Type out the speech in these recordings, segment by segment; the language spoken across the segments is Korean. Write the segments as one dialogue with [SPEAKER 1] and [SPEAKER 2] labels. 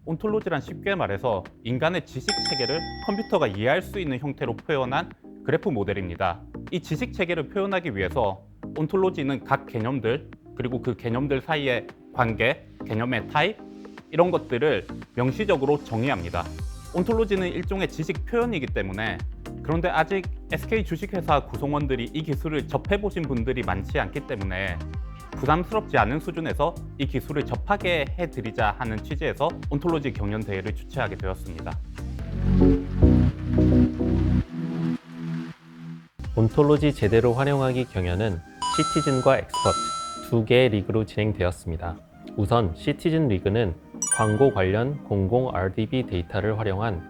[SPEAKER 1] 온톨로지란 쉽게 말해서 인간의 지식 체계를 컴퓨터가 이해할 수 있는 형태로 표현한 그래프 모델입니다. 이 지식 체계를 표현하기 위해서 온톨로지는 각 개념들 그리고 그 개념들 사이의 관계, 개념의 타입 이런 것들을 명시적으로 정의합니다. 온톨로지는 일종의 지식 표현이기 때문에 그런데 아직 SK 주식회사 구성원들이 이 기술을 접해보신 분들이 많지 않기 때문에 부담스럽지 않은 수준에서 이 기술을 접하게 해드리자 하는 취지에서 온톨로지 경연 대회를 주최하게 되었습니다.
[SPEAKER 2] 온톨로지 제대로 활용하기 경연은 시티즌과 엑스퍼트 두 개의 리그로 진행되었습니다. 우선 시티즌 리그는 광고 관련 공공 RDB 데이터를 활용한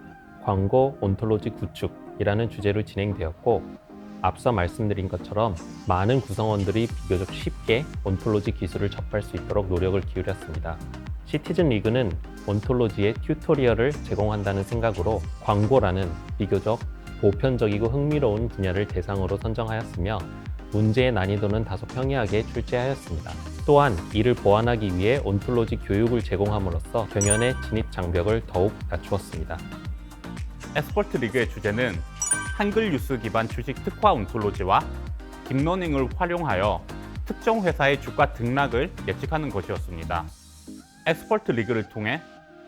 [SPEAKER 2] 광고 온톨로지 구축이라는 주제로 진행되었고, 앞서 말씀드린 것처럼 많은 구성원들이 비교적 쉽게 온톨로지 기술을 접할 수 있도록 노력을 기울였습니다. 시티즌 리그는 온톨로지의 튜토리얼을 제공한다는 생각으로 광고라는 비교적 보편적이고 흥미로운 분야를 대상으로 선정하였으며 문제의 난이도는 다소 평이하게 출제하였습니다. 또한 이를 보완하기 위해 온톨로지 교육을 제공함으로써 경연의 진입 장벽을 더욱 낮추었습니다.
[SPEAKER 1] 엑스퍼트 리그의 주제는 한글 뉴스 기반 주식 특화 온톨로지와 딥러닝을 활용하여 특정 회사의 주가 등락을 예측하는 것이었습니다. 엑스퍼트 리그를 통해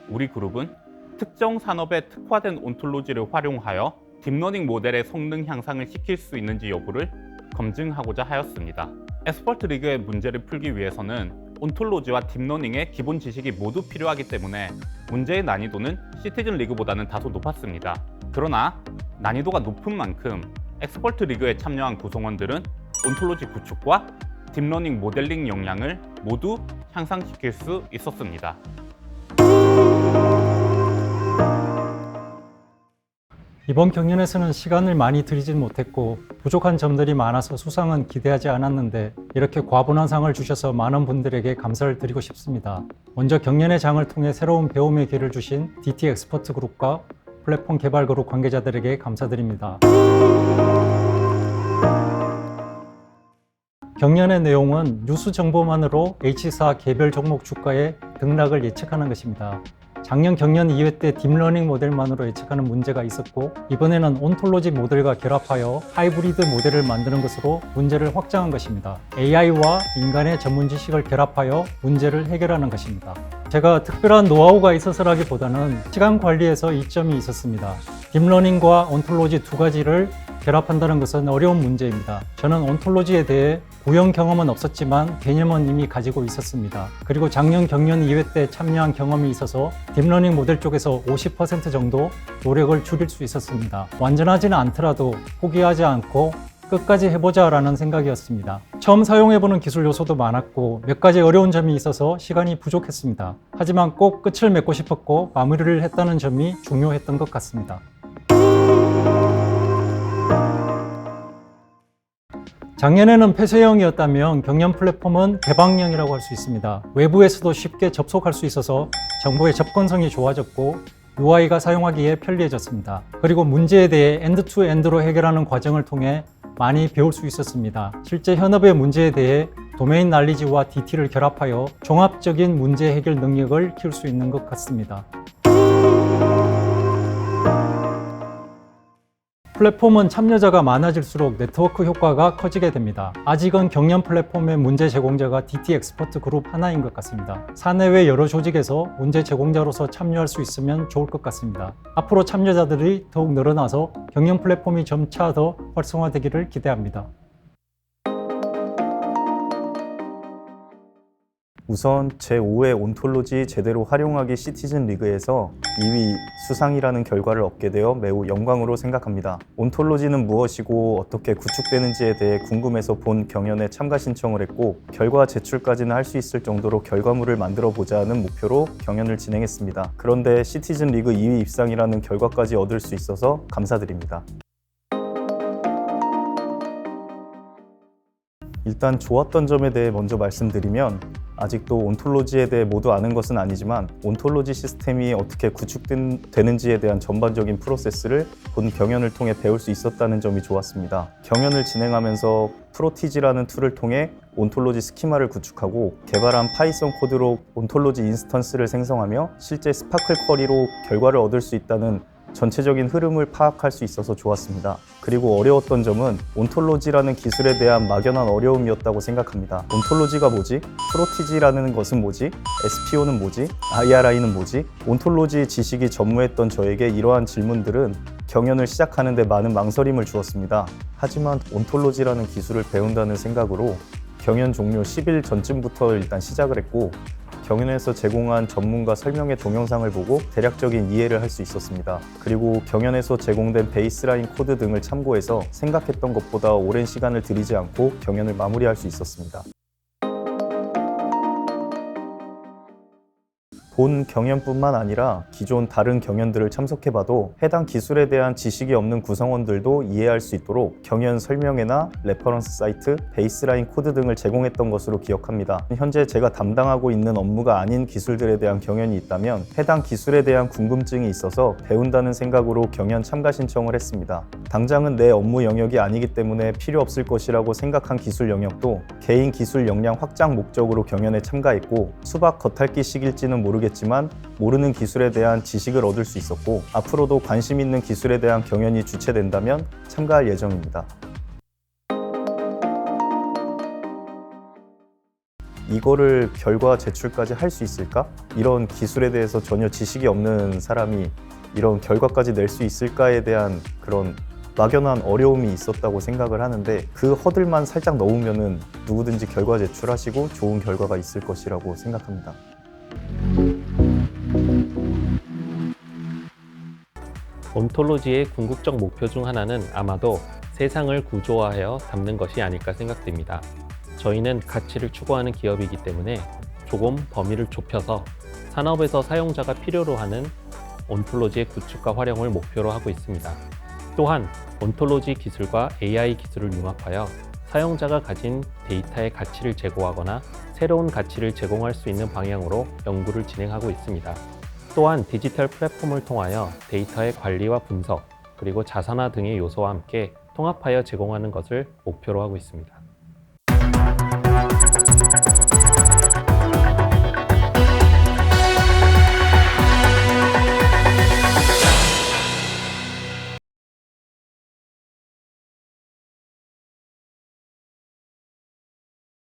[SPEAKER 1] 우리 그룹은 특정 산업에 특화된 온톨로지를 활용하여 딥러닝 모델의 성능 향상을 시킬 수 있는지 여부를 검증하고자 하였습니다. 엑스퍼트 리그의 문제를 풀기 위해서는 온톨로지와 딥러닝의 기본 지식이 모두 필요하기 때문에 문제의 난이도는 시티즌 리그보다는 다소 높았습니다. 그러나 난이도가 높은 만큼 엑스퍼트 리그에 참여한 구성원들은 온톨로지 구축과 딥러닝 모델링 역량을 모두 향상시킬 수 있었습니다.
[SPEAKER 3] 이번 경연에서는 시간을 많이 들이진 못했고 부족한 점들이 많아서 수상은 기대하지 않았는데 이렇게 과분한 상을 주셔서 많은 분들에게 감사를 드리고 싶습니다. 먼저 경연의 장을 통해 새로운 배움의 기회를 주신 DT 엑스퍼트 그룹과 플랫폼 개발 그룹 관계자들에게 감사드립니다. 경연의 내용은 뉴스 정보만으로 H사 개별 종목 주가의 등락을 예측하는 것입니다. 작년 경연 2회 때 딥러닝 모델만으로 예측하는 문제가 있었고, 이번에는 온톨로지 모델과 결합하여 하이브리드 모델을 만드는 것으로 문제를 확장한 것입니다. AI와 인간의 전문 지식을 결합하여 문제를 해결하는 것입니다. 제가 특별한 노하우가 있어서라기보다는 시간 관리에서 이점이 있었습니다. 딥러닝과 온톨로지 두 가지를 결합한다는 것은 어려운 문제입니다. 저는 온톨로지에 대해 구형 경험은 없었지만 개념은 이미 가지고 있었습니다. 그리고 작년 경연 2회 때 참여한 경험이 있어서 딥러닝 모델 쪽에서 50% 정도 노력을 줄일 수 있었습니다. 완전하지는 않더라도 포기하지 않고 끝까지 해보자 라는 생각이었습니다. 처음 사용해보는 기술 요소도 많았고 몇 가지 어려운 점이 있어서 시간이 부족했습니다. 하지만 꼭 끝을 맺고 싶었고 마무리를 했다는 점이 중요했던 것 같습니다. 작년에는 폐쇄형이었다면 경연 플랫폼은 개방형이라고 할 수 있습니다. 외부에서도 쉽게 접속할 수 있어서 정보의 접근성이 좋아졌고 UI가 사용하기에 편리해졌습니다. 그리고 문제에 대해 엔드-투-엔드로 해결하는 과정을 통해 많이 배울 수 있었습니다. 실제 현업의 문제에 대해 도메인 날리지와 DT를 결합하여 종합적인 문제 해결 능력을 키울 수 있는 것 같습니다. 플랫폼은 참여자가 많아질수록 네트워크 효과가 커지게 됩니다. 아직은 경연 플랫폼의 문제 제공자가 DT 엑스퍼트 그룹 하나인 것 같습니다. 사내외 여러 조직에서 문제 제공자로서 참여할 수 있으면 좋을 것 같습니다. 앞으로 참여자들이 더욱 늘어나서 경연 플랫폼이 점차 더 활성화되기를 기대합니다.
[SPEAKER 4] 우선 제5회 온톨로지 제대로 활용하기 시티즌 리그에서 2위 수상이라는 결과를 얻게 되어 매우 영광으로 생각합니다. 온톨로지는 무엇이고 어떻게 구축되는지에 대해 궁금해서 본 경연에 참가 신청을 했고 결과 제출까지는 할 수 있을 정도로 결과물을 만들어 보자는 목표로 경연을 진행했습니다. 그런데 시티즌 리그 2위 입상이라는 결과까지 얻을 수 있어서 감사드립니다. 일단 좋았던 점에 대해 먼저 말씀드리면 아직도 온톨로지에 대해 모두 아는 것은 아니지만 온톨로지 시스템이 어떻게 구축되는지에 대한 전반적인 프로세스를 본 경연을 통해 배울 수 있었다는 점이 좋았습니다. 경연을 진행하면서 프로티지라는 툴을 통해 온톨로지 스키마를 구축하고 개발한 파이썬 코드로 온톨로지 인스턴스를 생성하며 실제 스파클 쿼리로 결과를 얻을 수 있다는 전체적인 흐름을 파악할 수 있어서 좋았습니다. 그리고 어려웠던 점은 온톨로지라는 기술에 대한 막연한 어려움이었다고 생각합니다. 온톨로지가 뭐지? 프로티지라는 것은 뭐지? SPO는 뭐지? IRI는 뭐지? 온톨로지 지식이 전무했던 저에게 이러한 질문들은 경연을 시작하는 데 많은 망설임을 주었습니다. 하지만 온톨로지라는 기술을 배운다는 생각으로 경연 종료 10일 전쯤부터 일단 시작을 했고 경연에서 제공한 전문가 설명의 동영상을 보고 대략적인 이해를 할 수 있었습니다. 그리고 경연에서 제공된 베이스라인 코드 등을 참고해서 생각했던 것보다 오랜 시간을 들이지 않고 경연을 마무리할 수 있었습니다. 본 경연뿐만 아니라 기존 다른 경연들을 참석해봐도 해당 기술에 대한 지식이 없는 구성원들도 이해할 수 있도록 경연 설명회나 레퍼런스 사이트, 베이스라인 코드 등을 제공했던 것으로 기억합니다. 현재 제가 담당하고 있는 업무가 아닌 기술들에 대한 경연이 있다면 해당 기술에 대한 궁금증이 있어서 배운다는 생각으로 경연 참가 신청을 했습니다. 당장은 내 업무 영역이 아니기 때문에 필요 없을 것이라고 생각한 기술 영역도 개인 기술 역량 확장 목적으로 경연에 참가했고 수박 겉핥기식일지는 모르겠지만 모르는 기술에 대한 지식을 얻을 수 있었고 앞으로도 관심 있는 기술에 대한 경연이 주최된다면 참가할 예정입니다. 이거를 결과 제출까지 할 수 있을까? 이런 기술에 대해서 전혀 지식이 없는 사람이 이런 결과까지 낼 수 있을까에 대한 그런 막연한 어려움이 있었다고 생각을 하는데 그 허들만 살짝 넘으면은 누구든지 결과 제출하시고 좋은 결과가 있을 것이라고 생각합니다.
[SPEAKER 2] 온톨로지의 궁극적 목표 중 하나는 아마도 세상을 구조화하여 담는 것이 아닐까 생각됩니다. 저희는 가치를 추구하는 기업이기 때문에 조금 범위를 좁혀서 산업에서 사용자가 필요로 하는 온톨로지의 구축과 활용을 목표로 하고 있습니다. 또한 온톨로지 기술과 AI 기술을 융합하여 사용자가 가진 데이터의 가치를 제고하거나 새로운 가치를 제공할 수 있는 방향으로 연구를 진행하고 있습니다. 또한 디지털 플랫폼을 통하여 데이터의 관리와 분석, 그리고 자산화 등의 요소와 함께 통합하여 제공하는 것을 목표로 하고 있습니다.